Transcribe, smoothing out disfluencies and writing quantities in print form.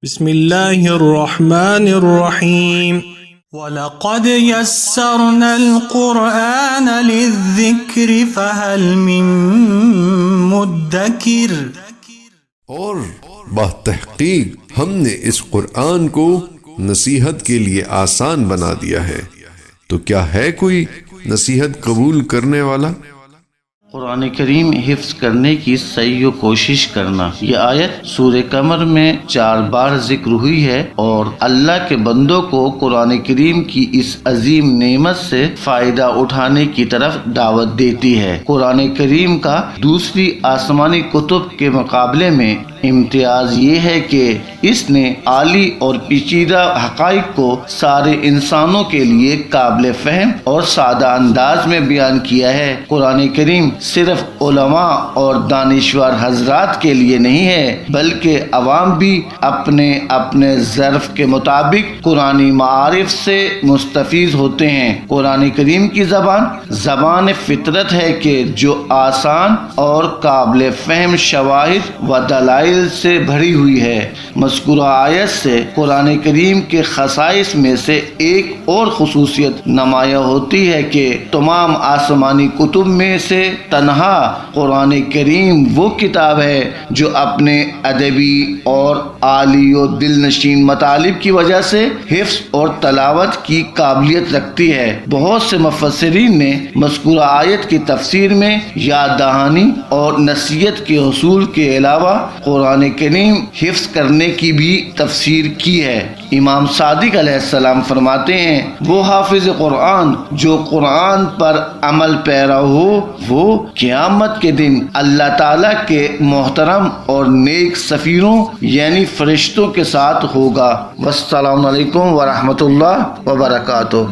بسم اللہ الرحمن الرحیم وَلَقَدْ يَسَّرْنَا الْقُرْآنَ لِلذِّكْرِ فَهَلْ مِن مُدَّكِرٍ، اور بتحقیق ہم نے اس قرآن کو نصیحت کے لیے آسان بنا دیا ہے، تو کیا ہے کوئی نصیحت قبول کرنے والا؟ قرآن کریم حفظ کرنے کی سعی و کوشش کرنا، یہ آیت سورہ قمر میں 4 بار ذکر ہوئی ہے اور اللہ کے بندوں کو قرآن کریم کی اس عظیم نعمت سے فائدہ اٹھانے کی طرف دعوت دیتی ہے۔ قرآن کریم کا دوسری آسمانی کتب کے مقابلے میں امتیاز یہ ہے کہ اس نے عالی اور پیچیدہ حقائق کو سارے انسانوں کے لیے قابل فہم اور سادہ انداز میں بیان کیا ہے۔ قرآن کریم صرف علماء اور دانشور حضرات کے لیے نہیں ہے، بلکہ عوام بھی اپنے اپنے ظرف کے مطابق قرآنی معارف سے مستفیض ہوتے ہیں۔ قرآن کریم کی زبان فطرت ہے کہ جو آسان اور قابل فہم شواہد و دلائل سے بھری ہوئی ہے۔ مذکورہ آیت سے قرآن کریم کے خصائص میں سے ایک اور خصوصیت نمایاں ہوتی ہے کہ تمام آسمانی کتب میں سے تنہا قرآن کریم وہ کتاب ہے جو اپنے ادبی اور عالی و دل نشین مطالب کی وجہ سے حفظ اور تلاوت کی قابلیت رکھتی ہے۔ بہت سے مفسرین نے مذکورہ آیت کی تفسیر میں یاد دہانی اور نصیحت کے حصول کے علاوہ قرآن کریم حفظ کرنے کی بھی تفسیر کی ہے۔ امام صادق علیہ السلام فرماتے ہیں، وہ حافظ قرآن جو قرآن پر عمل پیرا ہو وہ قیامت کے دن اللہ تعالیٰ کے محترم اور نیک سفیروں یعنی فرشتوں کے ساتھ ہوگا۔ والسلام علیکم ورحمۃ اللہ وبرکاتہ۔